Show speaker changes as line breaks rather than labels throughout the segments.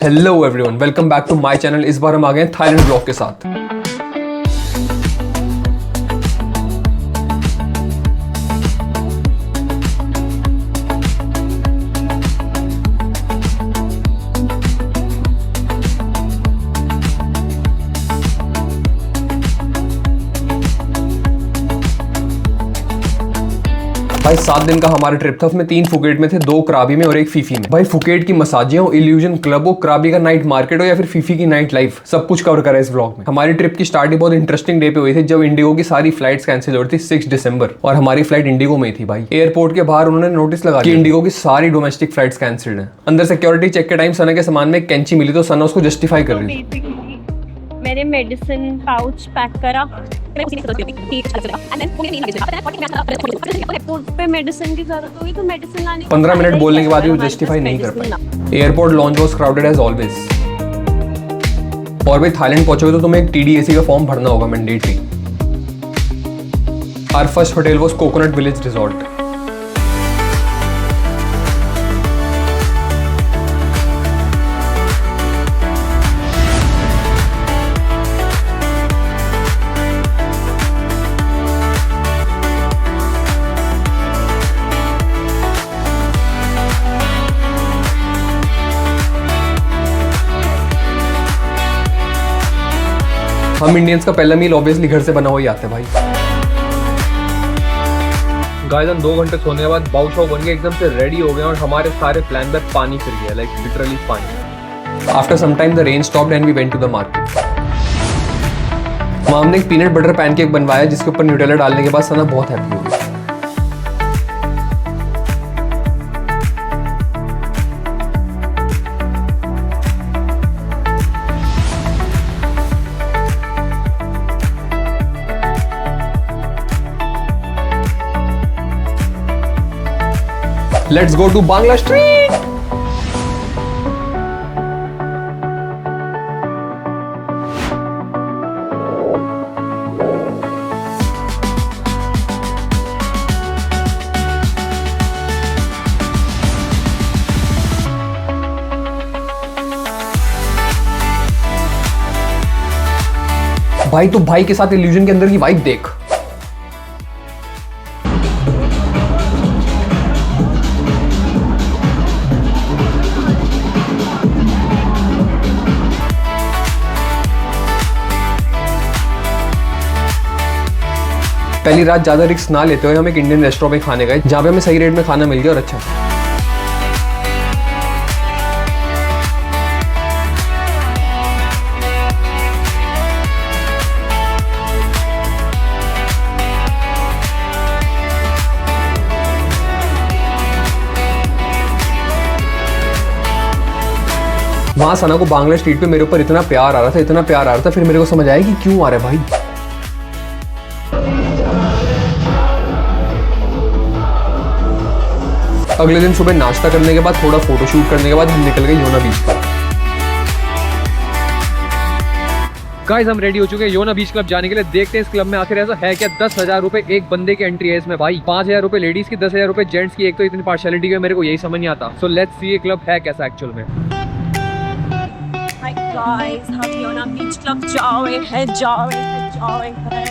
Hello everyone, welcome back to my channel. इस बार हम आ गए हैं थाईलैंड ब्लॉग के साथ। भाई 7 दिन का हमारा ट्रिप था। उसमें 3 फुकेट में थे, 2 कराबी में और 1 फीफी में। भाई फुकेट की मसाजियां हो, इल्यूजन क्लब हो, कराबी का नाइट मार्केट हो या फिर फीफी की नाइट लाइफ, सब कुछ कवर करा है इस व्लॉग में। हमारी ट्रिप की स्टार्टिंग बहुत इंटरेस्टिंग डे पे हुई थी जब इंडिगो की सारी फ्लाइट्स कैंसिल हो रही थी 6 दिसंबर, और हमारी फ्लाइट इंडिगो में ही थी। भाई एयरपोर्ट के बाहर उन्होंने नोटिस लगा कि इंडिगो की सारी डोमेस्टिक फ्लाइट्स कैंसिल्ड है। अंदर सिक्योरिटी चेक के टाइम सना के सामान में एक कैंची मिली तो सना उसको जस्टिफाई कर रही थी।
मेरे मेडिसिन पाउच पैक करा, पे मेडिसिन की जरूरत होगी तो मेडिसिन लाने
15 मिनट बोलने के बाद भी वो जस्टिफाई नहीं कर पाई। Airport lounge was crowded as always. और भाई थाईलैंड पहुंचोगे तो तुम्हें एक TDAC का फॉर्म भरना होगा mandatory. Our first hotel was coconut village resort. हम इंडियंस का पहला मील ऑब्वियसली घर से बना हुआ ही आता है भाई। गाइस हम 2 घंटे सोने के बाद बाउ शाउ बन के एकदम से रेडी हो गए और हमारे सारे प्लान में पानी फिर गया, लाइक लिटरली पानी। After some time the rain stopped and we went to the market. वहाँ हमने एक पीनट बटर पैनकेक बनवाया जिसके ऊपर न्यूटेला डालने के बाद सना बहुत हैप्पी हो गई। Let's go to Bangla Street. भाई तो भाई के साथ इल्यूजन के अंदर की वाइब देख। पहली रात ज्यादा रिस्क ना लेते हुए हम एक इंडियन रेस्टोरेंट में खाने गए जहाँ पे हमें सही रेट में खाना मिल गया और अच्छा। वहां सना को बांग्ला स्ट्रीट पे मेरे ऊपर इतना प्यार आ रहा था, फिर मेरे को समझ आया कि क्यों आ रहा है भाई। अगले दिन सुबह नाश्ता करने के बाद थोड़ा फोटोशूट करने के बाद हम निकल गए योना बीच पर। गाइस हम रेडी हो चुके हैं योना बीच क्लब जाने के लिए। देखते हैं इस क्लब में आखिर ऐसा है क्या। 10,000 रुपए एक बंदे की एंट्री है इसमें भाई। 5,000 रुपए लेडीज की, 10,000 रुपए जेंट्स की। एक तो इतनी पार्शियलिटी है मेरे को यही समझ नहीं आता। सो लेट्स सी ये क्लब है कैसा एक्चुअल में।
हाय गाइस, हम योना बीच क्लब जा रहे हैं।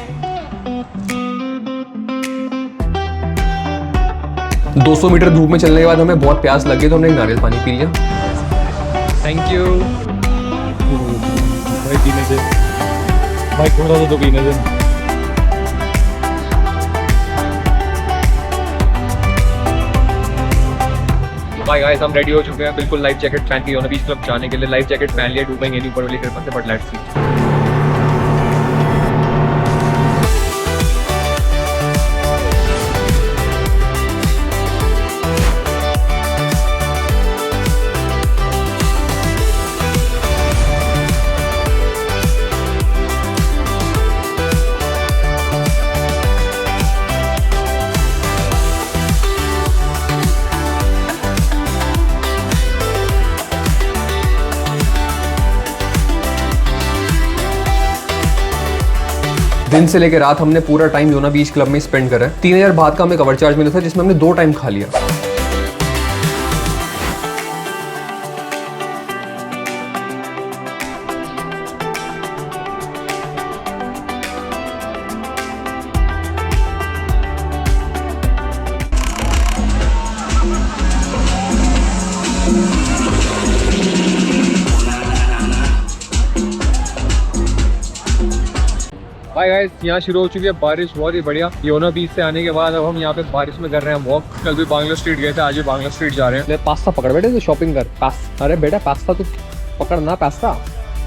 200 मीटर धूप में चलने के बाद हमें बहुत प्यास लग गई तो हमने एक नारियल पानी पी लिया। थैंक यू
भाई, पीने से भाई थोड़ा सा तो पीने से।
भाई गाइस हम रेडी हो चुके हैं बिल्कुल लाइफ जैकेट पहन के योना बीच क्लब जाने के लिए। लाइफ जैकेट पहन लिया, डूबेंगे नहीं ऊपर वाली कृपा से, बट लेट्स सी। दिन से लेकर रात हमने पूरा टाइम योना बीच क्लब में स्पेंड करा है। 3,000 बात का हमें कवर चार्ज मिला था जिसमें हमने 2 टाइम खा लिया।
हाय गाइस, यहाँ शुरू हो चुकी है बारिश, बहुत ही बढ़िया। योना बीच से आने के बाद अब हम यहाँ पे बारिश में कर रहे हैं वॉक। कल भी बांग्ला स्ट्रीट गए थे, आज भी बांग्ला स्ट्रीट जा रहे हैं।
पास्ता पकड़ बेटे, तू शॉपिंग कर। अरे बेटा पास्ता तू पकड़ना, पास्ता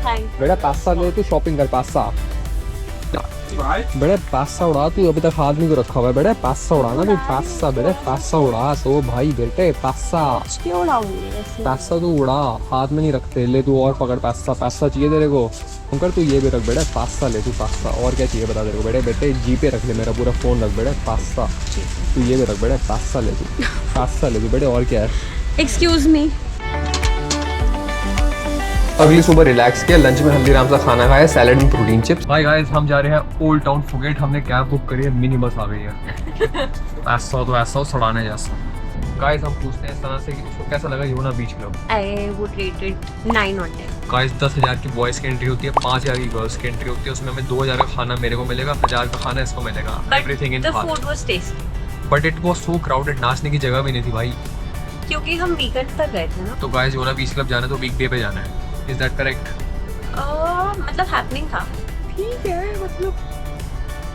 थैंक्स।
बेटा, पास्ता ले, तू शॉपिंग कर। पास्ता बेटा, पास्ता उड़ा। तू अभी तक हाथ नहीं को रखा हुआ है बेटा, पास्ता उड़ाना तू। पास्ता बेटा, पास्ता उड़ा। तो भाई बेटे पास्ता
क्यों उड़ाऊंगी ऐसे?
पास्ता तू उड़ा, हाथ में नहीं रखते। ले तू और पकड़ पास्ता। पास्ता चाहिए तेरे को? कर तू ये भी रख बेटा, पास्ता ले तू। पास्ता और क्या चाहिए बता तेरे को? बेटे बेटे जी पे रख ले, मेरा पूरा फोन रख बेटा। पास्ता तू ये भी रख बेटा, पास्ता ले तू। पास्ता ले तू बेटे, और क्या है?
Excuse me.
अगली सुबह रिलैक्स किया, लंच में हल्दीराम सा खाना खाया, सैलेड में प्रोटीन चिप्स।
हाय गाइस, हम जा रहे हैं ओल्ड टाउन फुकेट। हमने कैब बुक करी है, मिनी बस आ गई है। ऐसा हो तो ऐसा हो, सड़ाने जैसा। गाइस हम पूछते हैं इस तरह से कि उसको कैसा लगा Yona beach club.
I would rate it 9 on 10।
Guys 10,000 की बॉयज़ की एंट्री होती है, 5,000 की गर्ल्स की एंट्री होती है। उसमें हमें 2,000 का खाना मेरे को मिलेगा, 1,000 का खाना इसको मिलेगा। Everything in
the food was tasty,
but it was so crowded, नाचने की जगह भी नहीं थी भाई।
क्योंकि हम वीकेंड तक गए थे ना।
तो गाइस योना बीच क्लब जाना है तो वीकडे पे जाना है। Is that correct?
मतलब हैपनिंग था। ठीक है, मतलब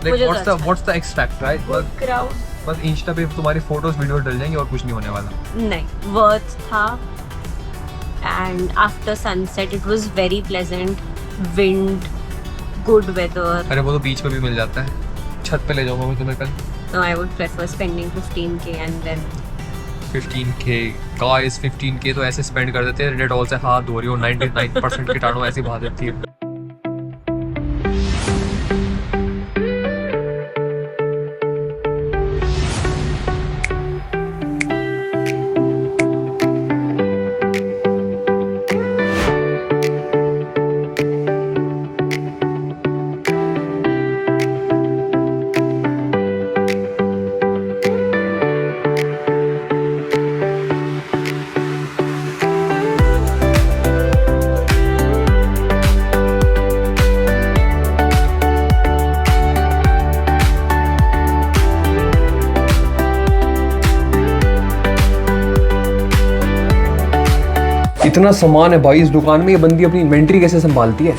लाइक
मुझे तो
what's the expect, right?
Crowd
बस इंस्टा पे तुम्हारी फोटोज वीडियो डल जाएंगे और कुछ नहीं होने वाला।
नहीं, वर्थ था। And after sunset it was very pleasant, wind, good weather.
अरे वो तो बीच पे भी मिल जाता है। छत पे ले जाऊंगा मैं तुम्हें कल।
No, I would prefer spending 15K and then
15K guys, 15K तो ऐसे स्पेंड कर देते हैं। डेटॉल से हाथ धो रही हो, 99% कीटाणु ऐसी भा देती है।
इतना सामान है भाई इस दुकान में, ये बंदी अपनी इन्वेंट्री कैसे संभालती है?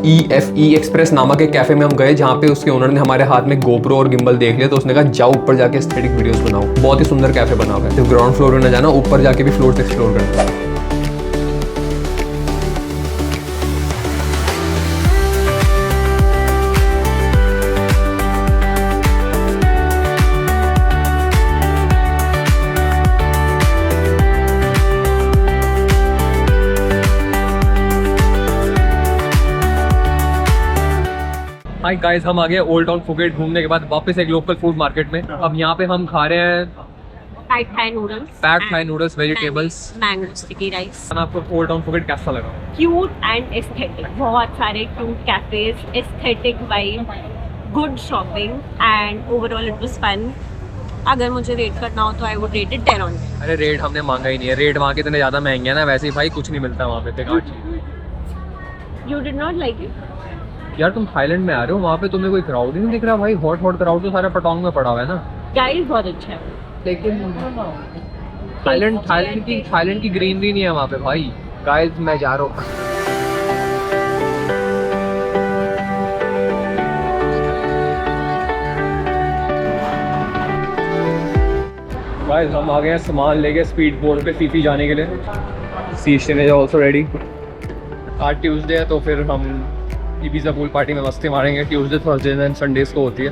EFE एक्सप्रेस नामक एक कैफे में हम गए, जहाँ पे उसके ओनर ने हमारे हाथ में गोप्रो और गिम्बल देख लिया, तो उसने कहा जाओ ऊपर जाके एस्थेटिक वीडियोस बनाओ। बहुत ही सुंदर कैफे बना हुआ है। सिर्फ ग्राउंड फ्लोर में न जाना, ऊपर जाके भी फ्लोर एक्सप्लोर करना।
हाय गाइस, हम आ गए ओल्ड टाउन फुकेट घूमने के बाद वापस एक लोकल फूड मार्केट में। अब यहाँ पे हम खा रहे हैं
pad Thai noodles,
pad Thai noodles, vegetables.
Mango sticky rice.
आपको ओल्ड टाउन फुकेट कैसा लगा?
क्यूट एंड एस्थेटिक, बहुत सारे cute cafes, aesthetic vibe, good shopping and overall it was fun. अगर मुझे रेट करना हो तो I would rate it 10 on 10।
अरे रेट हमने मांगा ही नहीं है, रेट वहाँ के इतने ज़्यादा महंगे हैं ना, वैसे ही भाई कुछ नहीं मिलता वहाँ पे।
You did not like it?
यार तुम थाईलैंड में आ रहे हो, वहाँ पे तुम्हें कोई क्राउड ही नहीं दिख रहा भाई। हॉट क्राउड तो सारा पटांग में पड़ा हुआ है ना।
गाइस बहुत अच्छा है,
लेकिन थाईलैंड की ग्रीनरी नहीं है वहाँ पे भाई। गाइस मैं जा रहा हूँ। गाइस हम आ गए हैं सामान लेके स्पीड बोट पे फीफी जाने के लिए। सीस्टन इज ऑल्सो रेडी। आज ट्यूसडे है तो फिर हम इबिजा पूल पार्टी में मस्ती मारेंगे। ट्यूसडे, थर्सडे एंड संडेज को होती है।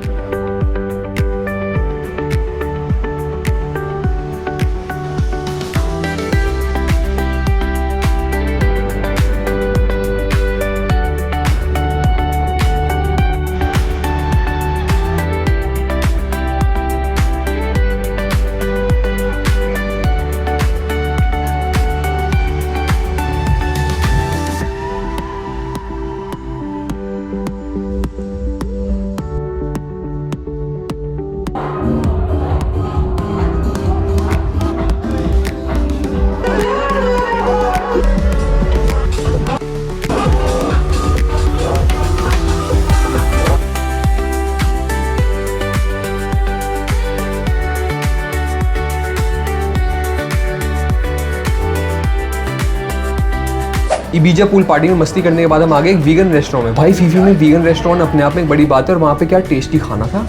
इबीजा पूल पार्टी में मस्ती करने के बाद हम आ गए एक वीगन रेस्टोरेंट में। भाई फीफी में वीगन रेस्टोरेंट अपने आप में एक बड़ी बात है और वहाँ पे क्या टेस्टी खाना था।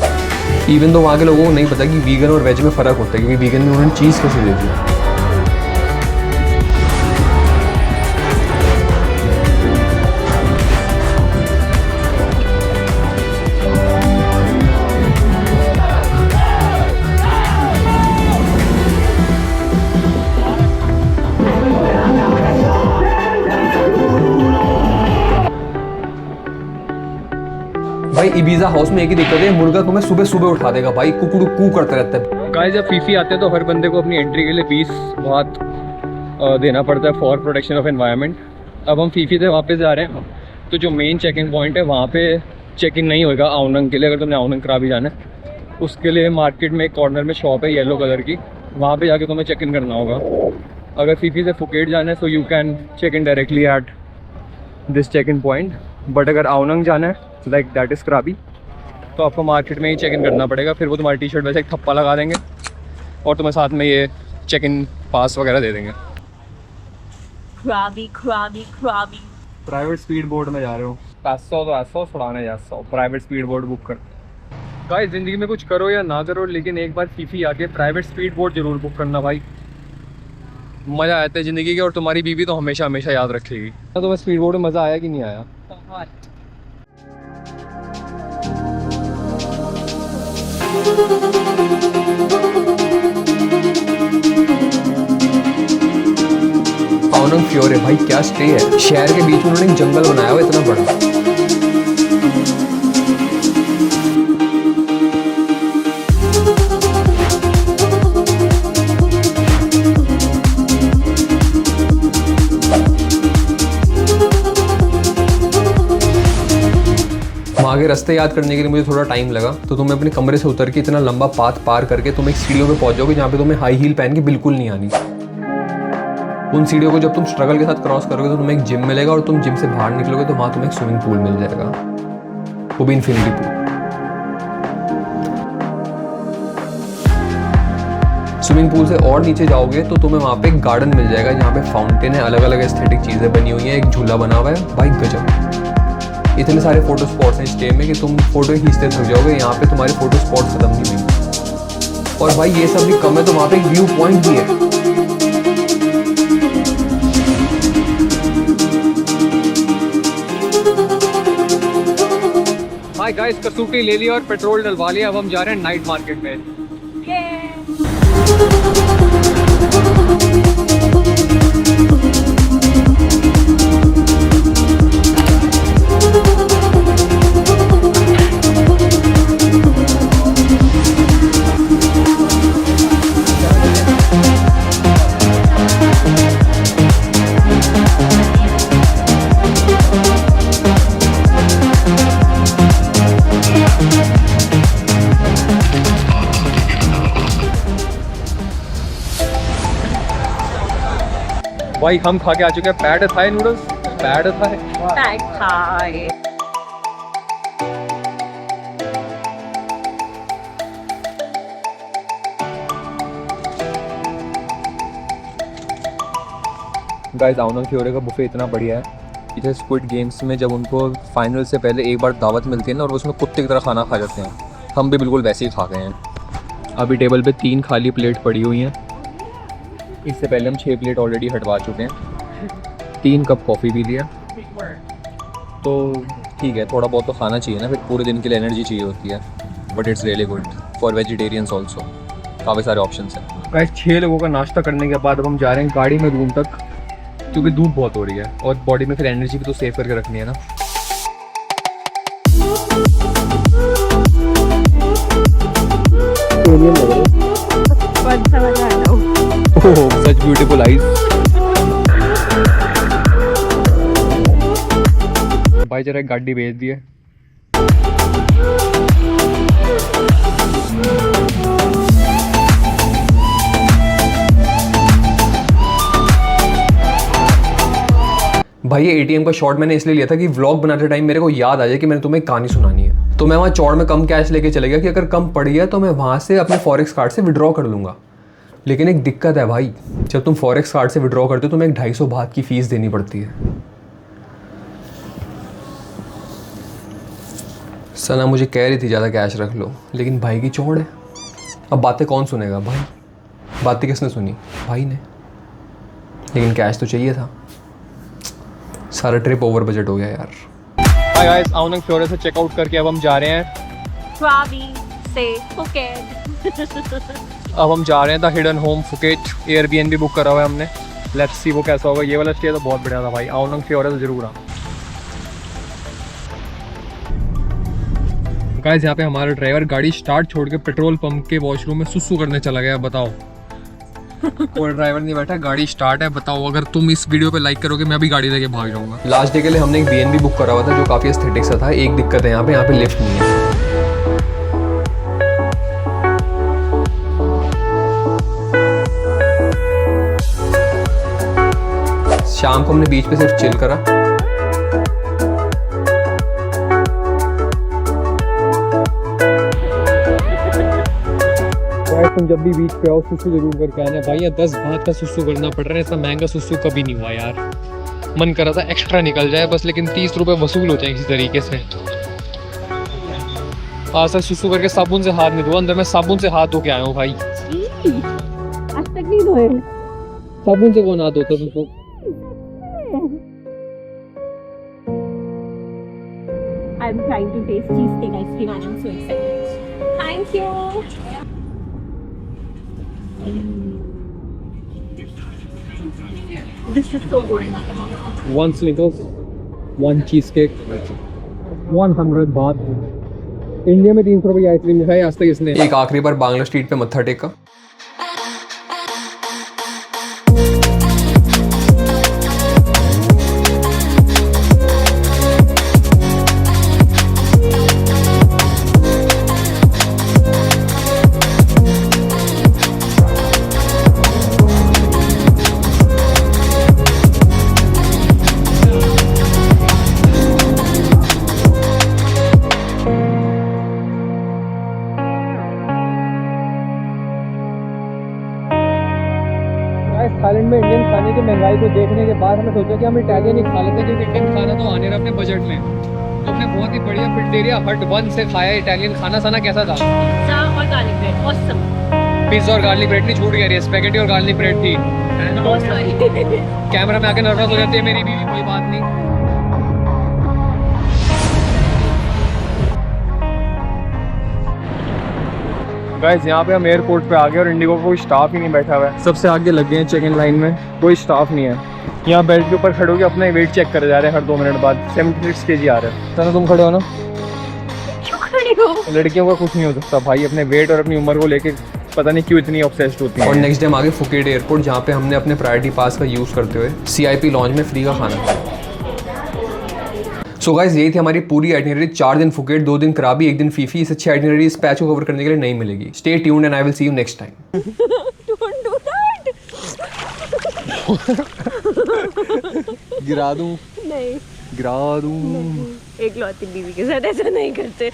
इवन तो वहाँ के लोगों को नहीं पता कि वीगन और वेज में फ़र्क होता है, क्योंकि वीगन में उन्होंने चीज़ कैसे दे दी। भाई इबीजा हाउस में एक ही दिक्कत है, मुर्गा तुम्हें सुबह सुबह उठा देगा भाई, कुकड़ू कू करते रहता है।
गाइस जब फीफी आते हैं तो हर बंदे को अपनी एंट्री के लिए 20 बात देना पड़ता है फॉर प्रोटेक्शन ऑफ एनवायरनमेंट। अब हम फीफी से वापस जा रहे हैं, तो जो मेन चेक इन पॉइंट है वहाँ पे चेक इन नहीं होगा आउनंग के लिए। अगर तुमने आउनंग कराबी जाना है उसके लिए मार्केट में एक कॉर्नर में शॉप है येलो कलर की, वहाँ पे जाके तुम्हें चेक इन करना होगा। अगर फीफी से फुकेट जाना है so you can check in directly at this check in point, but अगर आउनंग जाना है लाइक दैट इज़ कराबी तो आपको मार्केट में ही चेक इन करना पड़ेगा। फिर वो तुम्हारी टी शर्ट वैसे एक थप्पा लगा देंगे और तुम्हें साथ में ये चेक इन पास वगैरह दे देंगे।
Krabi.
प्राइवेट स्पीड बोट में जा रहे हो, 500 तो 800 छुड़ाने जा 100 प्राइवेट स्पीड बोट बुक कर। गाइस ज़िंदगी में कुछ करो या ना करो लेकिन एक बार फीफी आके प्राइवेट स्पीड बोट जरूर बुक करना भाई, मज़ा आता है ज़िंदगी के और तुम्हारी बीवी तो हमेशा हमेशा याद रखेगी। तो बस स्पीड बोट में मज़ा आया कि नहीं आया?
बहुत।
आउनंग फ्योर है भाई, क्या स्टे है, शहर के बीच में उन्होंने एक जंगल बनाया हुआ इतना बड़ा। आगे रास्ते याद करने के लिए मुझे थोड़ा टाइम लगा, तो तुम्हें अपने कमरे से उतर के इतना लंबा पाथ पार करके तुम एक सीढ़ियों पे पहुंच जाओगे जहाँ पे तुम्हें हाई हील पहन के बिल्कुल नहीं आनी। उन सीढ़ियों को जब तुम स्ट्रगल के साथ क्रॉस करोगे तो तुम्हें एक जिम मिलेगा और तुम जिम से बाहर निकलोगे तो वहाँ तुम्हें एक स्विमिंग पूल मिल जाएगा, वो भी इन्फिनिटी पूल। स्विमिंग पूल से और नीचे जाओगे तो तुम्हें वहाँ पे एक गार्डन मिल जाएगा जहाँ पे फाउंटेन है, अलग अलग एस्थेटिक चीज़ें बनी हुई हैं, एक झूला बना हुआ है भाई गजब। इतने सारे फोटो स्पॉट्स हैं इस स्टे में कि तुम फोटो खींचते थक जाओगे, यहाँ पे तुम्हारे फोटो स्पॉट्स खत्म नहीं हुई। और भाई ये सब भी कम है तो वहाँ पे एक व्यू पॉइंट भी है।
हाय गाइस, कसूटी ले लिया और पेट्रोल डलवा लिया, अब हम जा रहे हैं नाइट मार्केट में। भाई हम खा के आ चुके हैं pad Thai noodles, pad Thai.
Pad Thai.
Guys Aonang Fiore का बुफे इतना बढ़िया है। इधर स्क्विड गेम्स में जब उनको फाइनल से पहले एक बार दावत मिलती है ना और वो उसमें कुत्ते की तरह खाना खा जाते हैं, हम भी बिल्कुल वैसे ही खा गए हैं। अभी टेबल पे 3 खाली प्लेट पड़ी हुई हैं, इससे पहले हम 6 प्लेट ऑलरेडी हटवा चुके हैं, 3 कप कॉफ़ी पी लिया। तो ठीक है, थोड़ा बहुत तो खाना चाहिए ना, फिर पूरे दिन के लिए एनर्जी चाहिए होती है। But it's really good for vegetarians also, काफ़ी सारे ऑप्शन हैं। गाइस 6 लोगों का नाश्ता करने के बाद अब हम जा रहे हैं गाड़ी में रूम तक, क्योंकि धूप बहुत हो रही है और बॉडी में फिर एनर्जी भी तो सेव करके रखनी है ना। Such beautiful eyes. भाई जरा एक गाड़ी भेज दिए।
भाई ये एटीएम का शॉट मैंने इसलिए लिया था कि व्लॉग बनाते टाइम मेरे को याद आ जाए कि मैंने तुम्हें एक कहानी सुनानी है। तो मैं वहाँ चौड़ में कम कैश लेके चले गया कि अगर कम पड़ गया तो मैं वहाँ से अपने फॉरेक्स कार्ड से विड्रॉ कर लूँगा। लेकिन एक दिक्कत है भाई, जब तुम फॉरेक्स कार्ड से विड्रॉ करते हो तो तुम्हें 250 बात की फ़ीस देनी पड़ती है। सना मुझे कह रही थी ज़्यादा कैश रख लो, लेकिन भाई की चौड़ है। अब बातें कौन सुनेगा भाई, बातें किसने सुनी, भाई ने। लेकिन कैश तो चाहिए था। सारा ट्रिप ओवर बजट हो गया यार।
हाय गाइस, आओ ना फ्योरे से चेकआउट करके अब हम जा रहे हैं
Krabi से फुकेट।
अब हम जा रहे हैं the hidden home Phuket. Airbnb book करा हुआ है हमने। लेट्स सी वो कैसा होगा। ये वाला स्टे तो बहुत बढ़िया था भाई। आओ ना फ्योरे से जरूर आ। गाइस यहाँ पे हमारा ड्राइवर गाड़ी स्टार्ट छोड़ के पेट्रोल पंप के वॉशरूम में सुसु करने चला गया। बताओ कोई ड्राइवर नहीं बैठा, गाड़ी स्टार्ट है। बताओ अगर तुम इस वीडियो पे लाइक करोगे मैं भी गाड़ी लेके भाग जाऊंगा।
लास्ट डे के लिए हमने एक बीएनबी बुक करा हुआ था जो काफ़ी एस्थेटिक सा था। एक दिक्कत है यहाँ पे लिफ्ट नहीं है। शाम को हमने बीच पे सिर्फ चिल करा।
तुम जब भी बीच पे आओ सुसु जरूर करके आना भाई। या 10 बात का सुसु करना पड़ रहा है, इतना महंगा सुसु कभी नहीं हुआ यार। मन कर रहा था एक्स्ट्रा निकल जाए बस, लेकिन 30 रुपए वसूल हो जाए किसी तरीके से। आज तक सुसु करके साबुन से हाथ नहीं धोआ। अंदर मैं साबुन से हाथ धो के आया हूँ भाई।
आज तक नहीं धोए।
साबुन से कौन हाथ धोता तुमको?
I'm trying to taste cheesecake ice cream and I'm so excited. Thank you. This is so good.
1 Snickers, 1 cheesecake, 100 बात। इंडिया में 300 रुपये की आइसक्रीम खाई आज तक इसने।
एक आखिरी बार बांग्ला स्ट्रीट पे मत्था टेका।
थाईलैंड में इंडियन खाने की महंगाई को देखने के बाद हमें सोचा कि हम इटालियन ही खा लेते हैं, क्योंकि इंडियन खाना तो आने रहा अपने बजट में। तो हमने बहुत ही बढ़िया पिज़्ज़ेरिया हट 1 से खाया इटालियन खाना। सना कैसा था?
Pizza और garlic bread, awesome.
पिज़्ज़ा और गार्लिक ब्रेड नहीं छूट गया, रही स्पैगेटी और गार्लिक ब्रेड थी।
Oh sorry.
कैमरा में आके नर्वस हो जाती है मेरी बीवी, कोई बात नहीं। गाइस यहाँ पे हम एयरपोर्ट पे आ गए और इंडिगो का कोई स्टाफ ही नहीं बैठा हुआ है। सबसे आगे लग गए हैं चेक इन लाइन में, कोई स्टाफ नहीं है। यहाँ बेल्ट के ऊपर खड़े होकर अपना वेट चेक करे जा रहे हैं हर 2 मिनट बाद। 76 kg आ रहे हैं। सना तुम खड़े हो ना?
क्यों खड़ी हो?
लड़कियों का कुछ नहीं हो सकता भाई, अपने वेट और अपनी उम्र को लेके पता नहीं क्यों इतनी ऑब्सेस्ड होती है।
और नेक्स्ट डे हम आगे फुकेट एयरपोर्ट, जहाँ पे हमने अपने प्रायोरिटी पास का यूज़ करते हुए CIP लॉन्च में फ्री का खाना खाया। सो गाइस यही थी हमारी पूरी आइटिनरी। 4 दिन फुकेट, 2 दिन कराबी, 1 दिन फीफी। इस अच्छी आइटिनरी इस पैच को कवर करने के लिए नहीं मिलेगी। Stay tuned and I will see you next time.
Don't do that.
गिरा दूं?
नहीं,
गिरा दूं?
एक लौती बीवी के साथ ऐसा नहीं करते।